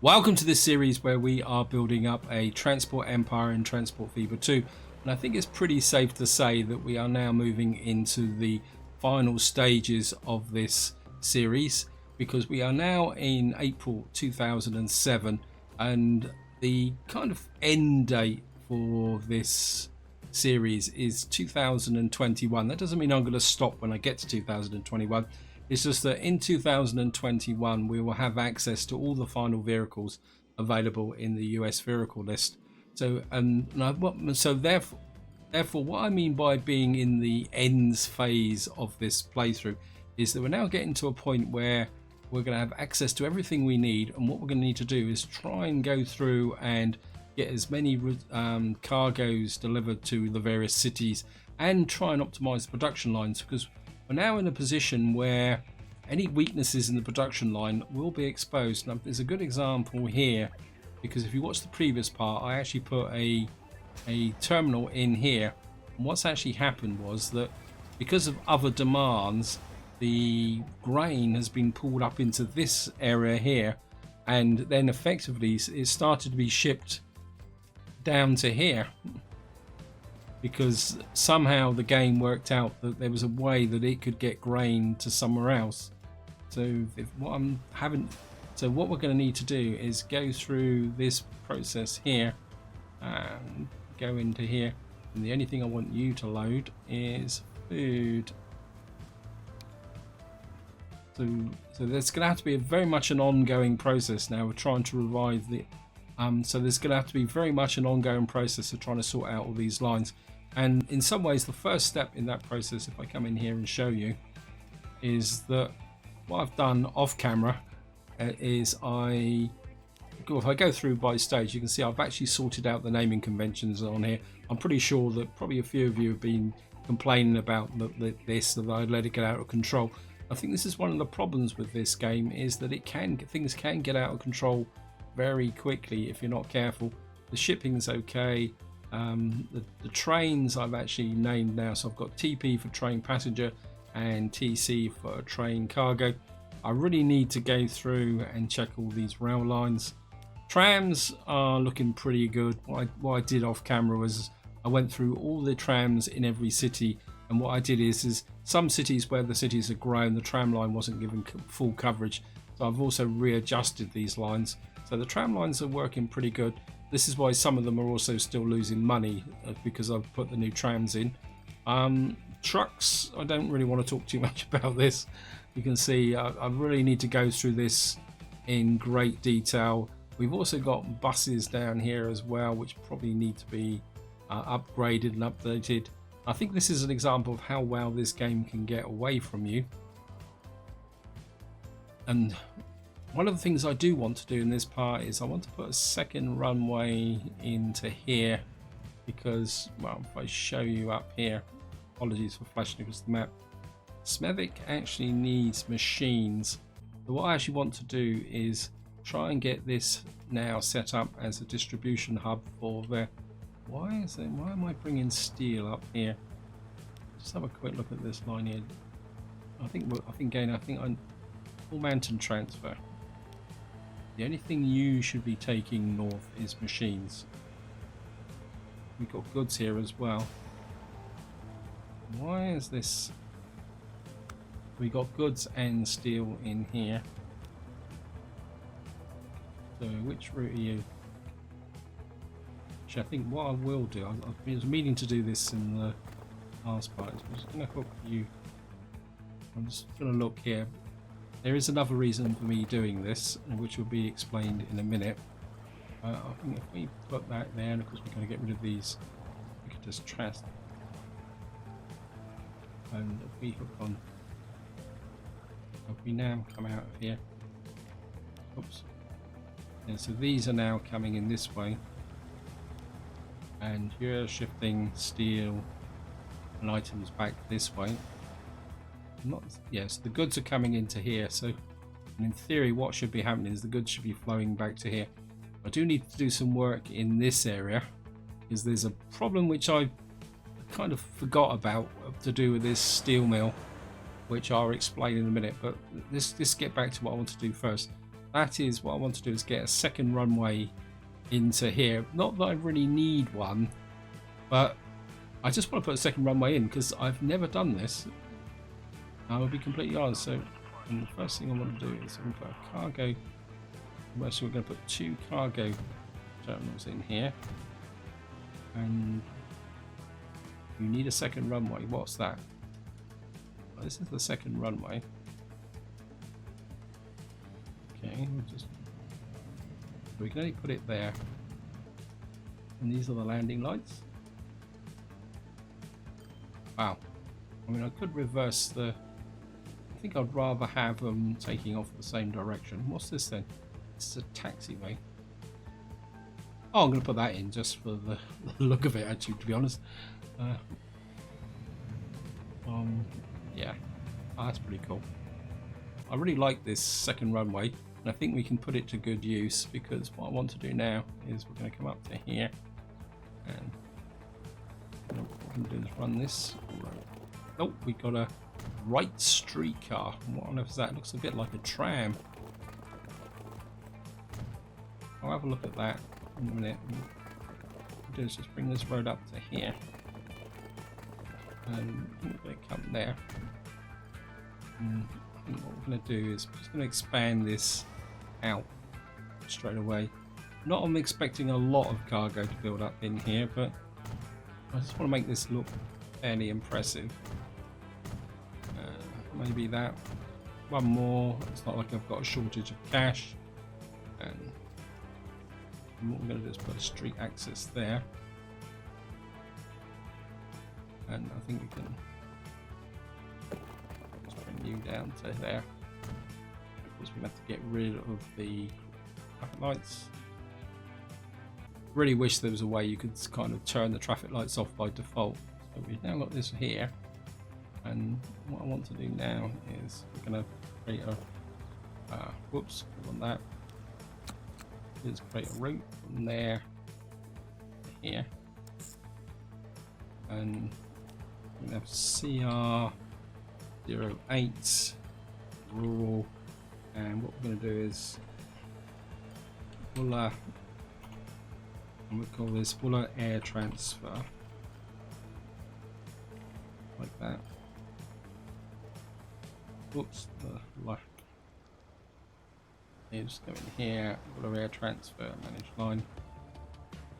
Welcome to this series where we are building up a transport empire in Transport Fever 2, and I think it's pretty safe to say that we are now moving into the final stages of this series, because we are now in April 2007 and the kind of end date for this series is 2021. That doesn't mean I'm going to stop when I get to 2021. It's just that in 2021 we will have access to all the final vehicles available in the US vehicle list. So therefore what I mean by being in the ends phase of this playthrough is that we're now getting to a point where we're going to have access to everything we need, and what we're going to need to do is try and go through and get as many cargoes delivered to the various cities and try and optimize the production lines, because we're now in a position where any weaknesses in the production line will be exposed. Now, there's a good example here, because if you watch the previous part, I actually put a terminal in here, and what's actually happened was that because of other demands, the grain has been pulled up into this area here, and then effectively it started to be shipped down to here, because somehow the game worked out that there was a way that it could get grain to somewhere else. So what we're going to need to do is go through this process here and go into here, and the only thing I want you to load is food. So there's going to have to be very much an ongoing process now. We're trying to revive the so there's going to have to be very much an ongoing process of trying to sort out all these lines. And in some ways, the first step in that process, if I come in here and show you, is that what I've done off camera is if I go through by stage, you can see I've actually sorted out the naming conventions on here. I'm pretty sure that probably a few of you have been complaining about that I let it get out of control. I think this is one of the problems with this game, is that things can get out of control very quickly if you're not careful. The shipping's okay. The trains I've actually named now, so I've got TP for train passenger and TC for train cargo. I really need to go through and check all these rail lines. Trams are looking pretty good. What I did off camera was I went through all the trams in every city, and what I did is some cities where the cities have grown, the tram line wasn't given full coverage, so I've also readjusted these lines. So the tram lines are working pretty good. This is why some of them are also still losing money, because I've put the new trams in. Trucks, I don't really want to talk too much about this. You can see I really need to go through this in great detail. We've also got buses down here as well, which probably need to be upgraded and updated. I think this is an example of how well this game can get away from you. And one of the things I do want to do in this part is I want to put a second runway into here, because, well, if I show you up here, apologies for flashing across the map, Smethwick actually needs machines. So what I actually want to do is try and get this now set up as a distribution hub for the... Why am I bringing steel up here? Just have a quick look at this line here. I think I'm full mountain transfer. The only thing you should be taking north is machines. We've got goods here as well. Why is this? We got goods and steel in here. So which route are you? Actually, I think what I will do, I was meaning to do this in the last part, I'm just going to hook you. I'm just going to look here. There is another reason for me doing this, which will be explained in a minute. I think if we put that there, and of course we're going to get rid of these, we can just trust. And if we hook on, if we now come out of here, oops, and so these are now coming in this way, and you're shifting steel and items back this way. Yes, the goods are coming into here, so in theory what should be happening is the goods should be flowing back to here. I do need to do some work in this area, because there's a problem which I kind of forgot about to do with this steel mill, which I'll explain in a minute. But let's get back to what I want to do first. that is what I want to do, is get a second runway into here. Not that I really need one, but I just want to put a second runway in because I've never done this. I will be completely honest. So, and the first thing I want to do is I'm going to put a cargo. So we're going to put 2 cargo terminals in here, and you need a second runway. What's that? Well, this is the second runway. Okay, we can only put it there, and these are the landing lights. Wow. I mean, I could reverse the... I think I'd rather have them taking off the same direction. What's this then? It's a taxiway. Oh, I'm going to put that in just for the look of it, actually, to be honest. Yeah. Oh, that's pretty cool. I really like this second runway, and I think we can put it to good use, because what I want to do now is we're going to come up to here, and what we're going to do is run this. Oh, we got a right streetcar. What on earth is that? It looks a bit like a tram. I'll have a look at that in a minute. What we'll do is just bring this road up to here, and we're going to come there. And I think what we're going to do is we're just going to expand this out straight away. Not I'm expecting a lot of cargo to build up in here, but I just want to make this look fairly impressive. Maybe that. One more. It's not like I've got a shortage of cash. And what we're going to do is put a street access there. And I think we can just bring you down to there. Of course, we have to get rid of the traffic lights. Really wish there was a way you could kind of turn the traffic lights off by default. So we've now got this here. And what I want to do now is we're going to create a whoops, we want that. Let's create a route from there to here, and we're going to have CR08 rural, and what we're going to do is we'll call this Buller air transfer, like that. Whoops, the left is going here. Buller air transfer, manage line.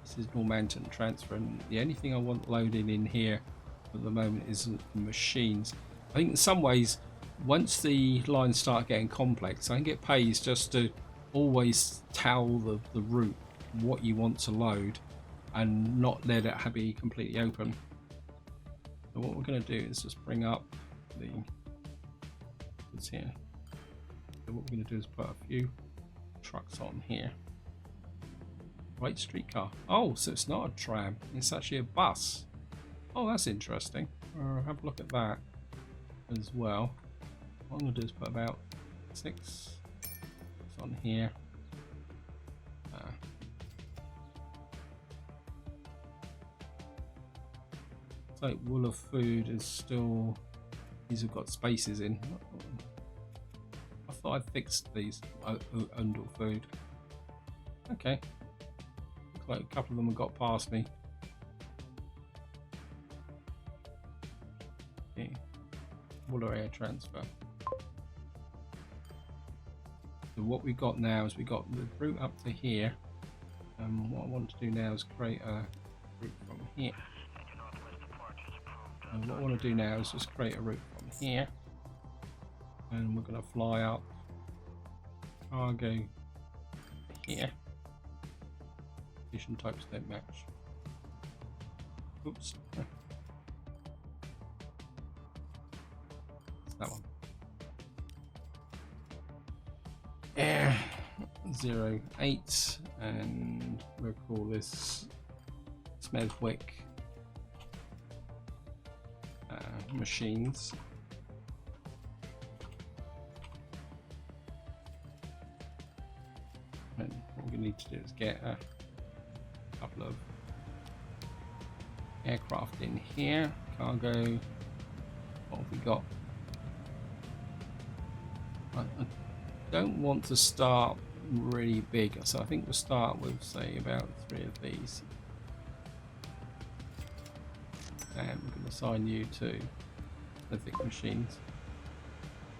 This is Normanton transfer, and the only thing I want loading in here at the moment is the machines. I think in some ways, once the lines start getting complex, I think it pays just to always tell the route what you want to load and not let it be completely open. So what we're going to do is just bring up the goods here. So what we're going to do is put a few trucks on here. Right streetcar. Oh, so it's not a tram, it's actually a bus. Oh, that's interesting. Have a look at that as well. What I'm going to do is put about 6 on here. So Wooler Food is still, these have got spaces in. I thought I fixed these Undle Food. Okay. Looks like a couple of them have got past me. Okay. Wooler air transfer. So what we've got now is we've got the route up to here. What I want to do now is create a route from here. And what I want to do now is just create a route from here. And we're going to fly up cargo here. Station types don't match. Oops. It's that one. Air 08, and we'll call this Smethwick machines. And what we need to do is get a couple of aircraft in here. Cargo. What have we got? don't want to start really big, so I think we'll start with, say, about 3 of these. And we're going to assign you to the thick machines,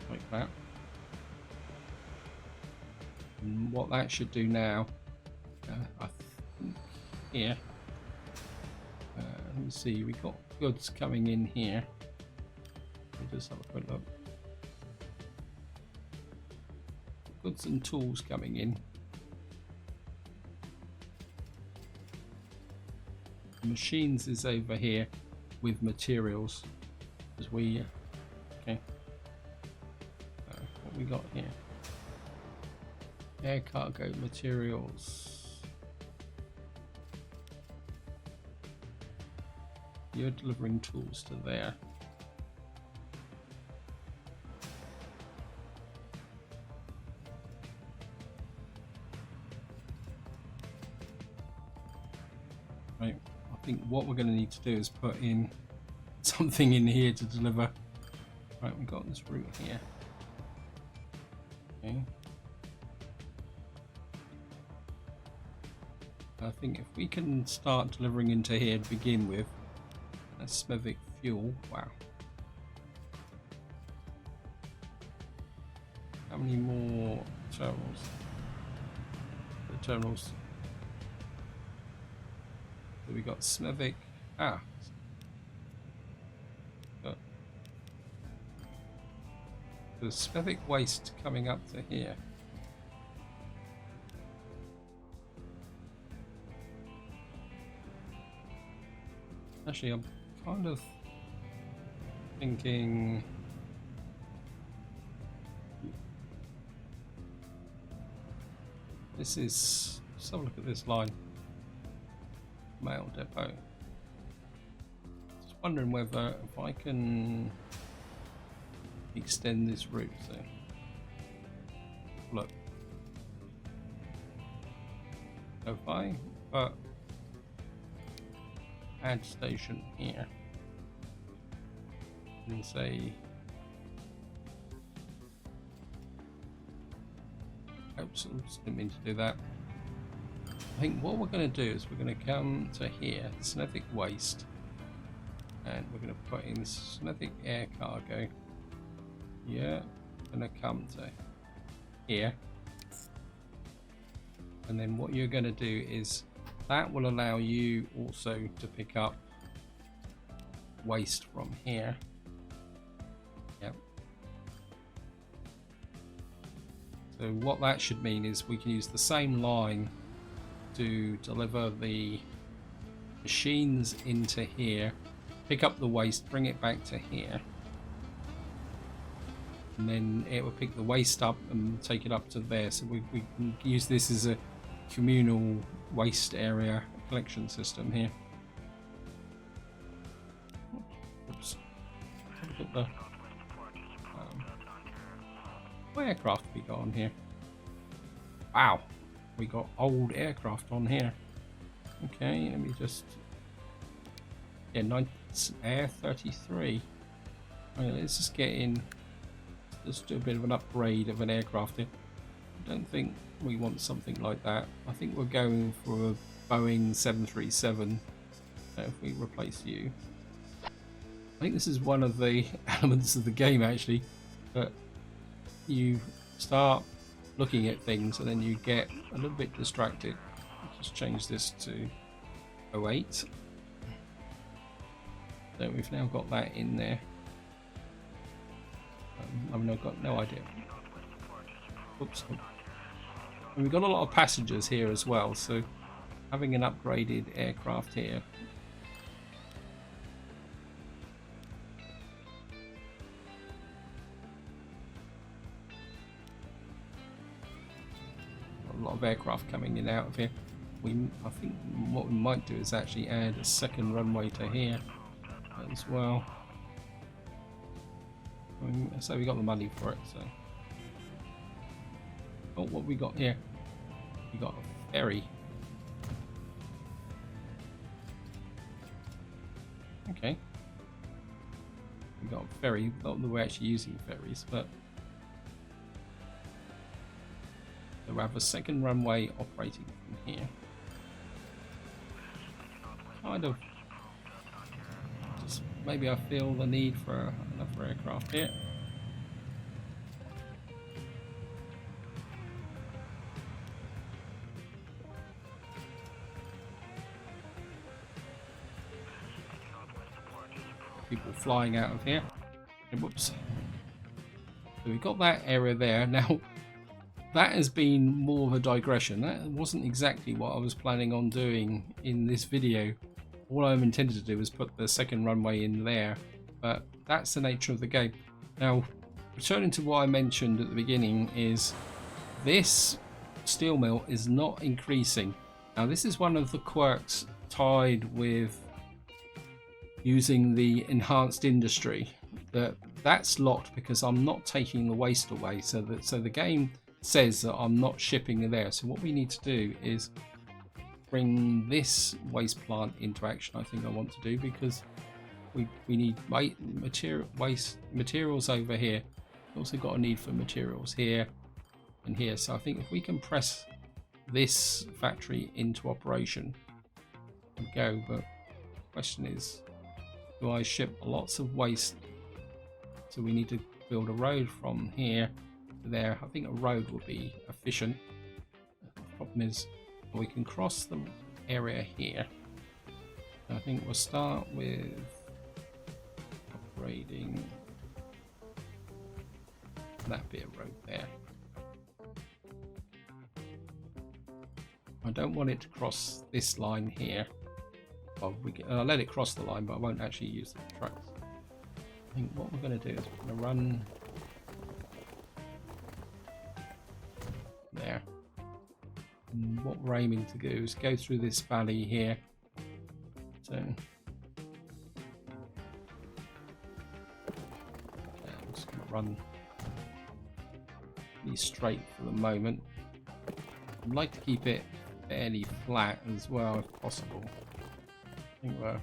like that. And what that should do now, I think here, let me see, we got goods coming in here. We'll just have a quick look. Goods and tools coming in. Machines is over here with materials, as we okay. What we got here? Air cargo materials. You're delivering tools to there. Right, I think what we're going to need to do is put in something in here to deliver. Right, we've got this route here. Okay. I think if we can start delivering into here to begin with, that's Smevic fuel. Wow. How many more terminals? The terminals. So we got Smevic. Ah. Got the Smevic waste coming up to here. Actually, I'm kind of thinking this is, let's have a look at this line. Mail depot. Just wondering whether if I can extend this route. So look, if I put add station here and say oops, didn't mean to do that. I think what we're going to do is we're going to come to here, Smevic waste, and we're going to put in Smevic air cargo. Yeah, going to come to here, and then what you're going to do is that will allow you also to pick up waste from here. Yep. So what that should mean is we can use the same line to deliver the machines into here, pick up the waste, bring it back to here, and then it will pick the waste up and take it up to there. So we can use this as a communal waste area collection system here. Oops. Look at the what aircraft we got on here? Wow, we got old aircraft on here. Okay, let me just Air 33. Right, let's just get in. Let's do a bit of an upgrade of an aircraft here. I don't think we want something like that. I think we're going for a Boeing 737. If we replace you, I think this is one of the elements of the game actually, that you start looking at things and then you get a little bit distracted. Just change this to 08. So we've now got that in there. I've got no idea. Oops. And we've got a lot of passengers here as well, so having an upgraded aircraft here. A lot of aircraft coming in and out of here. I think what we might do is actually add a second runway to here as well. So we got the money for it. So, oh, what we got here? We got a ferry. Okay. We got a ferry. Not that we're actually using ferries, but to have a second runway operating from here. Kind of. Just maybe I feel the need for another aircraft here. People flying out of here. Whoops. So we've got that area there. Now, that has been more of a digression. That wasn't exactly what I was planning on doing in this video. All I'm intended to do was put the second runway in there, but that's the nature of the game. Now, returning to what I mentioned at the beginning, is this steel mill is not increasing. Now, this is one of the quirks tied with using the enhanced industry. That's locked because I'm not taking the waste away, so the game says that I'm not shipping there. So what we need to do is bring this waste plant into action. I think I want to do, because we need materials over here. We've also got a need for materials here and here. So I think if we can press this factory into operation and go, but the question is, do I ship lots of waste? So we need to build a road from here to there. I think a road would be efficient. The problem is we can cross the area here. I think we'll start with upgrading that bit of road there. I don't want it to cross this line here. Well, I'll let it cross the line, but I won't actually use the trucks. I think what we're going to do is we're going to run there. And what we're aiming to do is go through this valley here. So I'm just going to run pretty straight for the moment. I'd like to keep it fairly flat as well if possible. I think we're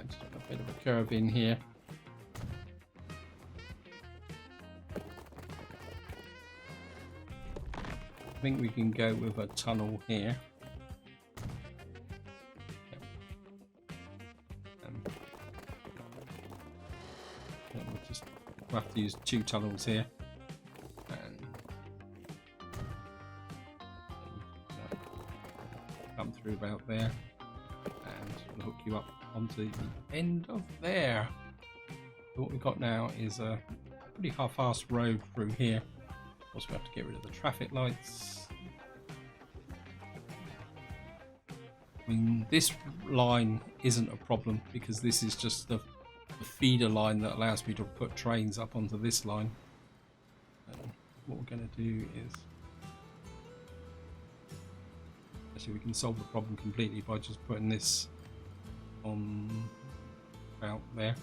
just a bit of a curve in here. I think we can go with a tunnel here. We'll have to use 2 tunnels here. Come through about there, and we'll hook you up onto the end of there. So what we've got now is a pretty fast road through here. Of course, we have to get rid of the traffic lights. I mean, this line isn't a problem because this is just the feeder line that allows me to put trains up onto this line. What we're going to do is, actually, we can solve the problem completely by just putting this on about there.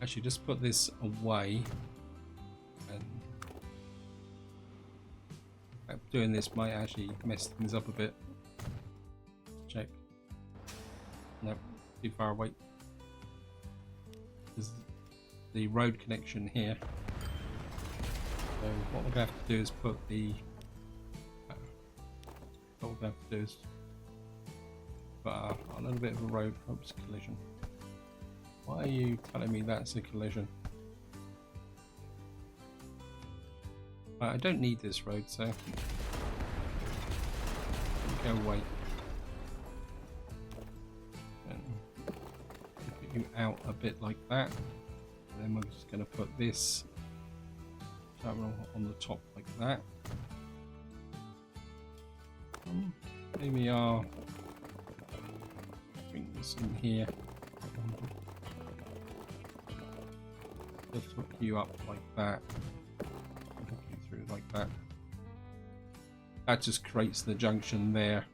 Actually, just put this away, and doing this might actually mess things up a bit. Check. No, too far away. There's the road connection here. So what we're going to have to do is put the what we're going to have to do is put a little bit of a road. Oops, collision. Why are you telling me that's a collision? I don't need this road, so go away. And put you out a bit like that. And then we're just going to put this terminal on the top like that. Maybe I'll bring this in here. Just hook you up like that. Hook you through like that. That just creates the junction there.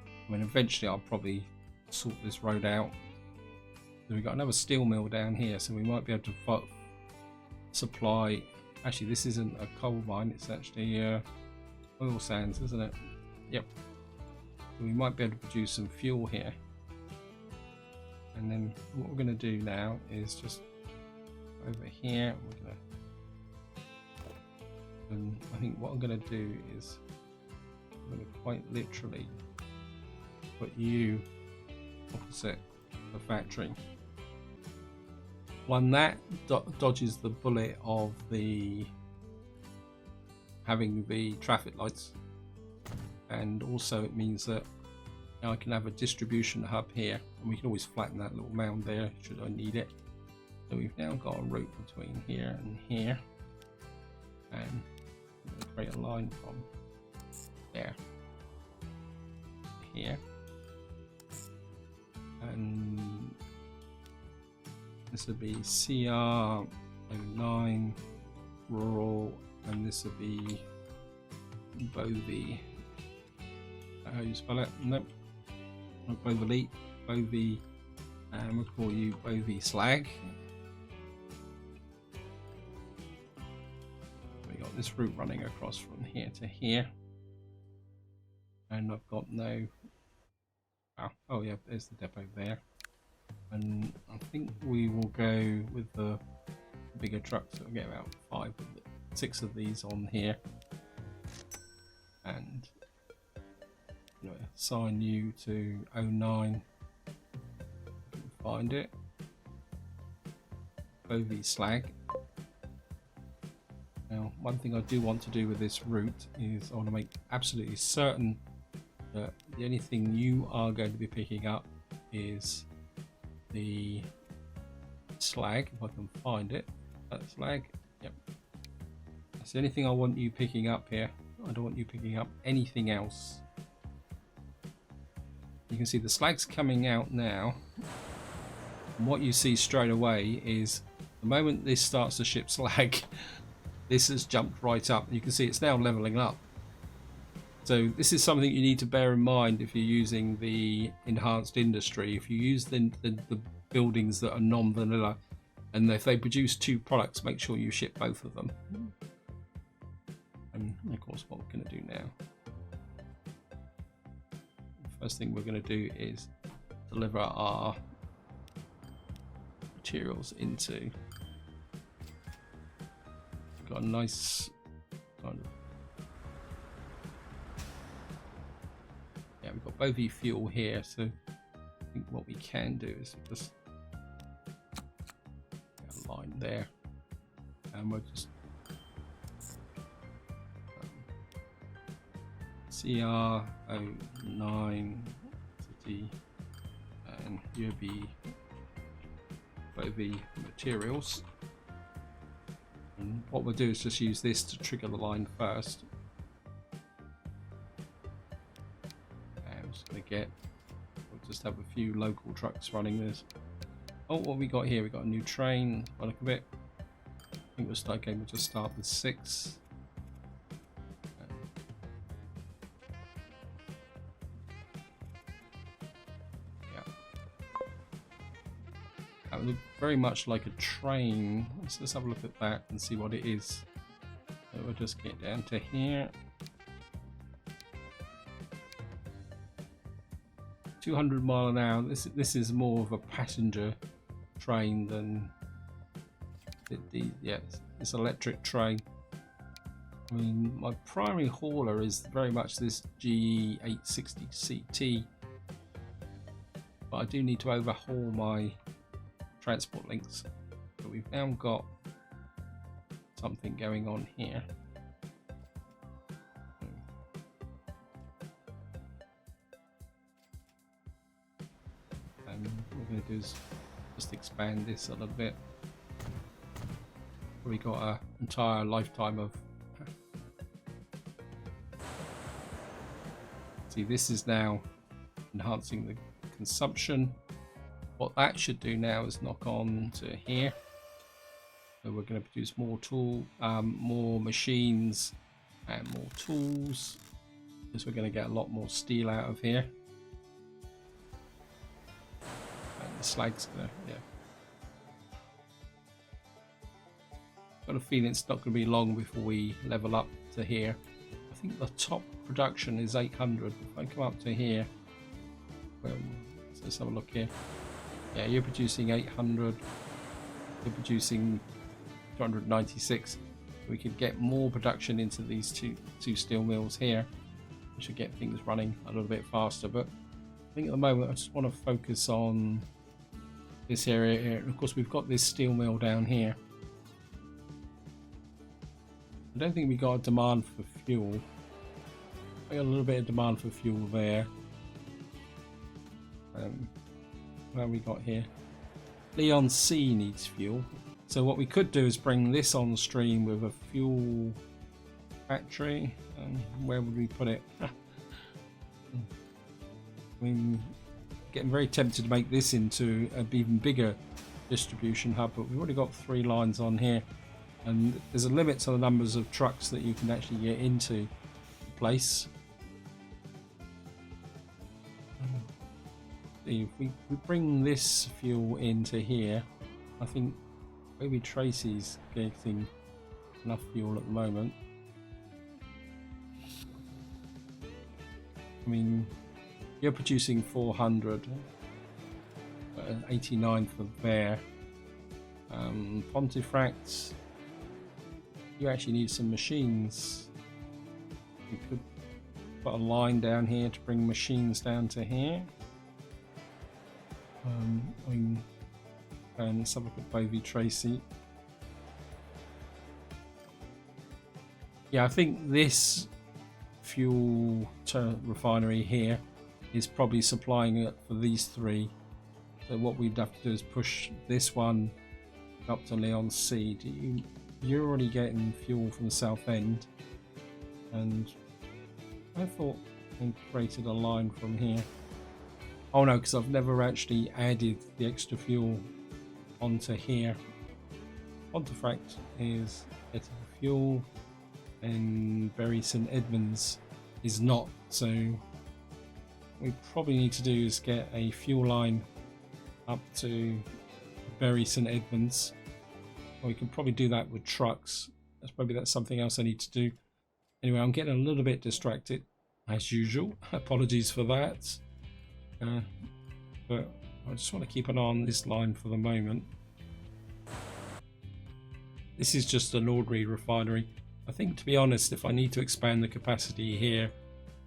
I mean, eventually I'll probably sort this road out. So we've got another steel mill down here, so we might be able to supply. Actually, this isn't a coal mine, it's actually oil sands, isn't it? Yep. So we might be able to produce some fuel here. And then what we're going to do now is just over here, we're going to And I think what I'm going to do is I'm going to quite literally put you opposite the factory. One that dodges the bullet of the having the traffic lights, and also it means that now I can have a distribution hub here, and we can always flatten that little mound there should I need it. So we've now got a route between here and here, and I'm going to create a line from there to here, and this would be CR09 rural, and this would be Bovey. How you spell it? Nope. Not Bovey. Bovey, and we'll call you Bovey Slag. We got this route running across from here to here, and I've got no. Oh yeah, there's the depot there. And I think we will go with the bigger trucks. So we'll get about 6 of these on here, and assign you to 09. Find it. Bovey Slag. Now, one thing I do want to do with this route is I want to make absolutely certain that the only thing you are going to be picking up is the slag, if I can find it. That slag, yep. That's the only thing I want you picking up here. I don't want you picking up anything else. You can see the slag's coming out now. And what you see straight away is the moment this starts to ship slag, this has jumped right up. You can see it's now leveling up. So this is something you need to bear in mind if you're using the enhanced industry. If you use the buildings that are non-vanilla, and if they produce 2 products, make sure you ship both of them. And of course, what we're going to do now, the first thing we're going to do is deliver our materials into. We've got a nice kind of. We've got Bovey fuel here, so I think what we can do is just get a line there, and we'll just CR09 city, and you'll be Bovey materials. And what we'll do is just use this to trigger the line first. We'll just have a few local trucks running this. Oh, what we got here? We got a new train. By the look of it, I think we'll start again. We'll just start with 6. Yeah, that would look very much like a train. Let's have a look at that and see what it is. So we'll just get down to here. 200 mile an hour. This is more of a passenger train than it's electric train. I mean, my primary hauler is very much this GE 860 CT, but I do need to overhaul my transport links. But we've now got something going on here. What we're going to do is just expand this a little bit. We got an entire lifetime of. See, this is now enhancing the consumption. What that should do now is knock on to here. So we're going to produce more more machines and more tools, because we're going to get a lot more steel out of here. Slag's gonna, got a feeling it's not going to be long before we level up to here. I think the top production is 800. If I come up to here, so let's have a look here. Yeah, you're producing 800. You're producing 296. We could get more production into these two steel mills here, which should get things running a little bit faster. But I think at the moment I just want to focus on this area here. And of course we've got this steel mill down here. I don't think we got a demand for fuel. I got a little bit of demand for fuel there. What have we got here? Leon C needs fuel. So what we could do is bring this on stream with a fuel factory. Where would we put it? I mean, getting very tempted to make this into an even bigger distribution hub, but we've already got 3 lines on here, and there's a limit to the numbers of trucks that you can actually get into the place. If we bring this fuel into here, I think maybe Tracy's getting enough fuel at the moment. I mean, you're producing 400, 89 for there. Pontefract, you actually need some machines. You could put a line down here to bring machines down to here. I mean, and let's have a look at Bovey Tracy. Yeah, I think this fuel refinery here is probably supplying it for these 3. So what we'd have to do is push this one up to Leon C. You're already getting fuel from the south end, and I thought I created a line from here. Oh no, because I've never actually added the extra fuel onto here. Pontefract is getting fuel, and Bury St Edmunds is not. So what we probably need to do is get a fuel line up to Bury St Edmunds. Or we can probably do that with trucks. That's something else I need to do. Anyway, I'm getting a little bit distracted as usual. Apologies for that. But I just want to keep an eye on this line for the moment. This is just an ordinary refinery. I think, to be honest, if I need to expand the capacity here,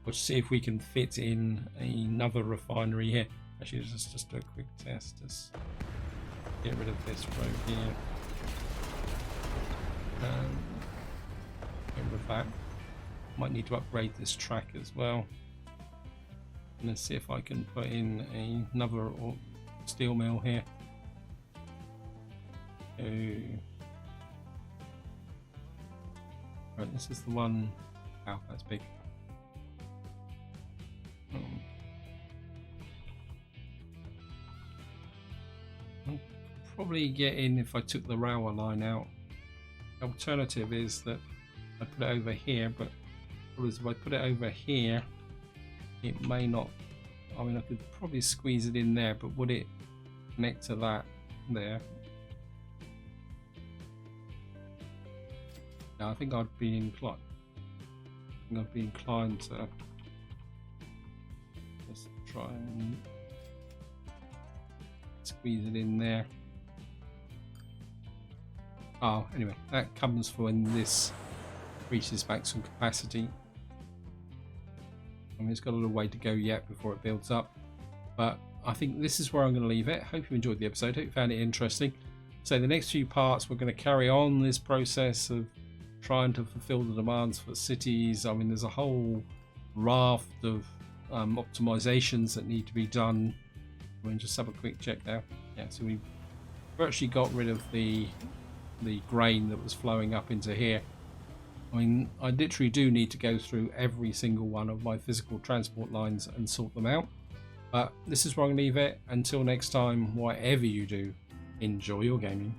we'll see if we can fit in another refinery here. Actually, just do a quick test. Just get rid of this road here. Get rid of that. Might need to upgrade this track as well. And let's see if I can put in another steel mill here. Right, this is the one. Wow, that's big. I'll probably get in if I took the railway line out. The alternative is that I put it over here, but if I put it over here, it may not. I mean, I could probably squeeze it in there, but would it connect to that there? No, I think I'd be inclined. To just try and squeeze it in there. Oh, anyway, that comes for when this reaches maximum capacity. I mean, it's got a little way to go yet before it builds up, but I think this is where I'm going to leave it. Hope you enjoyed the episode. Hope you found it interesting. So the next few parts, we're going to carry on this process of trying to fulfill the demands for cities. I mean, there's a whole raft of optimizations that need to be done. I mean, just have a quick check now. Yeah, so we've virtually got rid of the grain that was flowing up into here. I mean, I literally do need to go through every single one of my physical transport lines and sort them out. But this is where I'm going to leave it. Until next time, whatever you do, enjoy your gaming.